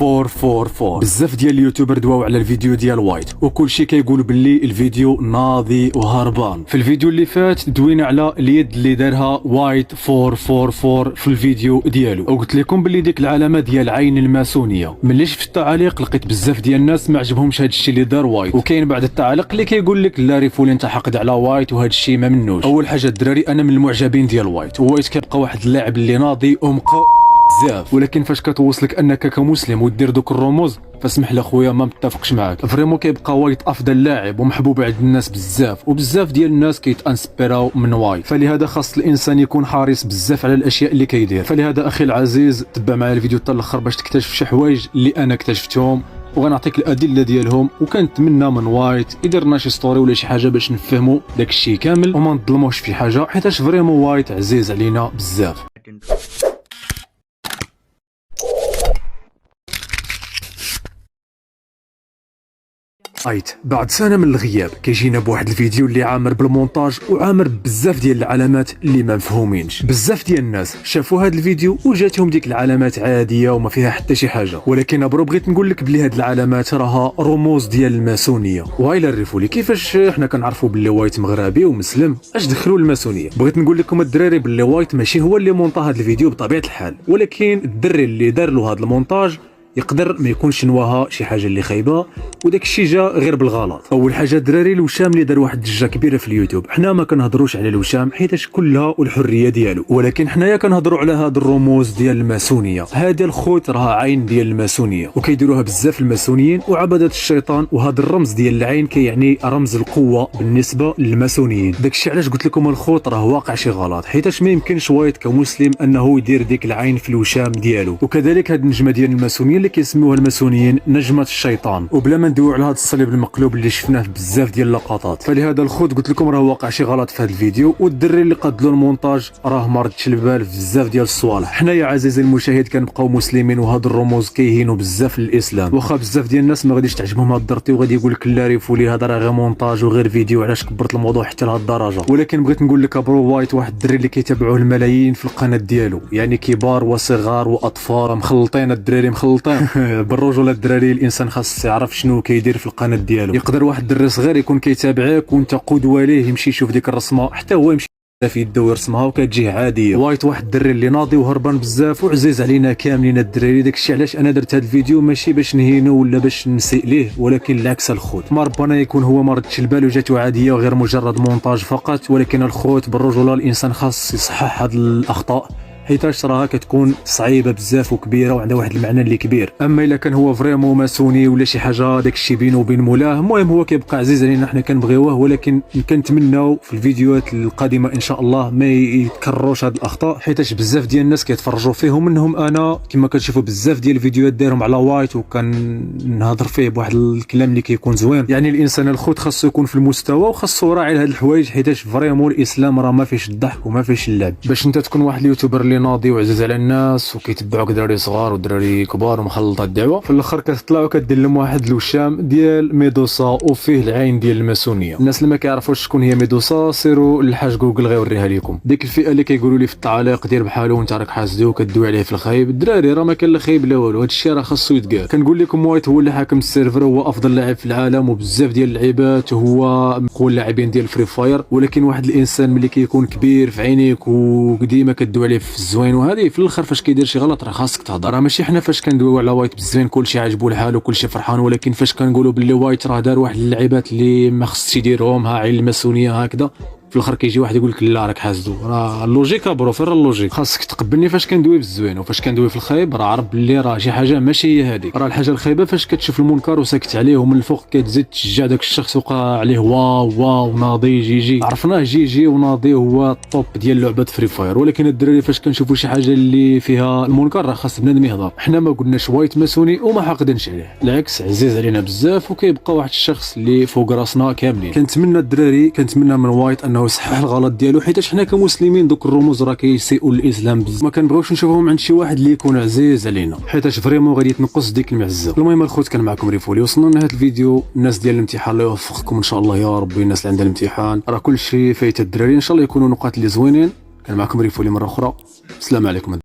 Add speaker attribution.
Speaker 1: 444. بزاف ديال اليوتيوبر دواو على الفيديو ديال وايت وكلشي كيقول باللي الفيديو ناضي وهربان. في الفيديو اللي فات دوينا على اليد اللي دارها وايت 444 في الفيديو ديالو، وقلت لكم باللي ديك العلامه ديال عين الماسونيه. ملي شفت التعاليق لقيت بزاف ديال الناس ما عجبهمش هذا الشيء اللي دار وايت، وكاين بعض التعاليق اللي كيقول لك لا ريفولي انت حاقد على وايت وهذا الشيء ما منوش. اول حاجه الدراري انا من المعجبين ديال وايت، وايت كيبقى واحد اللاعب اللي ناضي ومقا بزاف، ولكن فاش كتوصلك انك كمسلم ودير دوك الرموز فاسمح لي خويا ما متفقش معاك. فريمون كيبقى وايت افضل لاعب ومحبوب عند الناس بزاف، وبزاف ديال الناس كيتانسبيراو من وايت، فلهذا خاص الانسان يكون حريص بزاف على الاشياء اللي كيدير. فلهذا اخي العزيز تبع معايا الفيديو حتى الاخر باش تكتشف شي حوايج اللي انا اكتشفتهم وغنعطيك الادله ديالهم، وكنتمنى من وايت يدير لنا شي ستوري ولا شي حاجه باش نفهموا داك الشيء كامل وما نظلموش في حاجه، حيتاش فريمون وايت عزيز علينا بزاف. ايت بعد سنه من الغياب كيجينا بواحد الفيديو اللي عامر بالمونتاج وعامر بزاف ديال العلامات اللي ما مفهومينش. بزاف ديال الناس شافوا هذا الفيديو وجاتهم ديك العلامات عاديه وما فيها حتى شي حاجه، ولكن ابرو بغيت نقول لك بلي هاد العلامات راها رموز ديال الماسونيه. وإلا الريفولي كيفاش حنا كنعرفوا بلي وايت مغربي ومسلم اش دخلوا الماسونيه؟ بغيت نقول لكم الدراري بلي وايت ماشي هو اللي مونطا هذا الفيديو بطبيعه الحال، ولكن الدري اللي دار له هذا المونتاج يقدر ما يكونش نواها شي حاجه اللي خايبه، وداك الشيء جا غير بالغلط. اول حاجه الدراري الوشام اللي دار واحد الضجه كبيره في اليوتيوب، حنا ما كنهضروش على الوشام حيتاش كلها والحريه ديالو، ولكن حنايا كنهضروا على هاد الرموز ديال الماسونيه. هذا الخوت راها عين ديال الماسونيه وكيديروها بزاف الماسونيين وعبده الشيطان، وهذا الرمز ديال العين كيعني رمز القوه بالنسبه للماسونيين. داك الشيء علاش قلت لكم الخوت راه واقع شي غلط، حيتاش ما يمكنش وايت كمسلم انه يدير ديك العين في الوشام ديالو. وكذلك هاد النجمه ديال الماسونيين اللي كيسموها الماسونيين نجمه الشيطان، وبلا ما ندويو على هذا الصليب المقلوب اللي شفناه في بزاف ديال اللقطات. فلهذا الخوت قلت لكم راه واقع شي غلط في هذا الفيديو، والدري اللي قاد له المونتاج راه ما ردش البال في بزاف ديال الصوالح. حنايا عزيزي المشاهد كنبقاو مسلمين وهاد الرموز كيهينوا بزاف للاسلام، واخا بزاف ديال الناس ما غاديش تعجبهم هاد الدرتي وغادي يقول لك لا ريفولي هذا راه غير مونتاج وغير فيديو، علاش كبرت الموضوع حتى لهاد الدرجه؟ ولكن بغيت نقول لك ابرو وايت واحد الدري اللي كيتابعوه الملايين في القناه ديالو، يعني كبار وصغار واطفال مخلطين، الدراري مخلطين بالرجوله. الدراري الانسان خاص يعرف شنو كيدير في القناه ديالو. يقدر واحد الدري صغير يكون كيتابعك وانت قدوه ليه، يمشي يشوف ديك الرسمه حتى هو يمشي في يده ويرسمها وكتجيه عاديه. وايت واحد الدري اللي ناضي وهربان بزاف وعزيز علينا كاملين الدراري. داكشي علاش انا درت هذا الفيديو ماشي باش نهينو ولا باش نسيء ليه، ولكن العكس الخوت ما ربنا يكون هو ما ردش البال وجاتو عاديه وغير مجرد مونتاج فقط، ولكن الخوت بالرجوله الانسان خاص يصحح هذه الاخطاء حيتاش راها كتكون صعيبه بزاف وكبيره وعندها واحد المعنى اللي كبير. اما الا كان هو فريمون ماسوني ولا شي حاجه داك الشيء بينه وبين مولاه، المهم هو كيبقى عزيز علينا حنا كنبغيوه، ولكن كنتمناو في الفيديوهات القادمه ان شاء الله ما يتكرروش هاد الاخطاء، حيتاش بزاف ديال الناس كيتفرجوا فيه ومنهم انا كما كتشوفوا بزاف ديال الفيديوهات دايرهم على وايت وكنهضر فيه بواحد الكلام اللي كيكون زوين. يعني الانسان الخوت خاصو يكون في المستوى وخاصو يراعي هاد الحوايج، حيتاش فريمون الاسلام راه ما فيهش الضحك وما فيهش اللعب. باش انت تكون واحد اليوتيوبر اللي ناضي وعزيز على الناس وكيتبعوك دراري صغار ودراري كبار ومخلطه الدعوه، في الاخر كتطلع وكدير لهم واحد الوشام ديال ميدوسا وفيه العين ديال الماسونيه. الناس اللي ما كيعرفوش شكون هي ميدوسا سيروا للحاج جوجل غيوريها لكم. ديك الفئه اللي كيقولوا لي في التعاليق دير بحالو وانت راك حاسدو وكدوي عليه في الخايب، الدراري راه ما كان لا خايب لا والو، هذا الشيء راه خاصو يتقال. كنقول لكم وايت هو اللي حاكم السيرفر، هو افضل لاعب في العالم وبزاف ديال اللعيبات، هو مقول اللاعبين ديال فري فاير، ولكن واحد الانسان ملي كيكون كبير في عينيك وديما كدوي عليه في الزوين وهذه في الاخر فاش كيدير شي غلط راه خاصك تهضر. راه ماشي حنا فاش كندويو على وايت بالزين كلشي عاجبو الحال وكلشي فرحان، ولكن فاش كنقولوا باللي وايت راه دار واحد اللعيبات اللي ما خصش يديرهم، ها عين الماسونيه هكذا، في الاخر كيجي واحد يقول لك لا راك حاسدو. راه اللوجيك برو فين اللوجيك؟ خاصك تقبلني فاش كندوي بالزوين، وفاش كندوي في الخايب راه عرف باللي راه شي حاجه ماشي هي هذيك. راه الحاجه الخايبه فاش كتشوف المنكر وساكت عليه ومن الفوق كتزيد تشجع داك الشخص وقع عليه واو ناضي جي عرفناه جي وناضي هو الطوب ديال لعبه فري فاير. ولكن الدراري فاش كنشوفوا شي حاجه اللي فيها المنكر راه خاص بنادم يهضر. حنا ما قلناش وايت ماسوني وما حاقدينش عليه، العكس عزيز علينا بزاف وكيبقى واحد الشخص اللي فوق راسنا كاملين. كنتمنى الدراري كنتمنى من وايت انه يصحح الغلط ديالو، حيتاش حنا كمسلمين دوك الرموز راه كيسيئوا للاسلام بزاف، ما كنبغيوش نشوفهم عند شي واحد اللي يكون عزيز علينا، حيتاش فريمون غادي تنقص ديك المعزه. المهم الخوت كان معكم ريفولي، وصلنا لهذا الفيديو. الناس ديال الامتحان الله يوفقكم ان شاء الله يا ربي، الناس اللي عندها الامتحان راه كلشي فايت الدراري ان شاء الله يكونوا نقاط اللي زوينين. كان معكم ريفولي مره اخرى، السلام عليكم.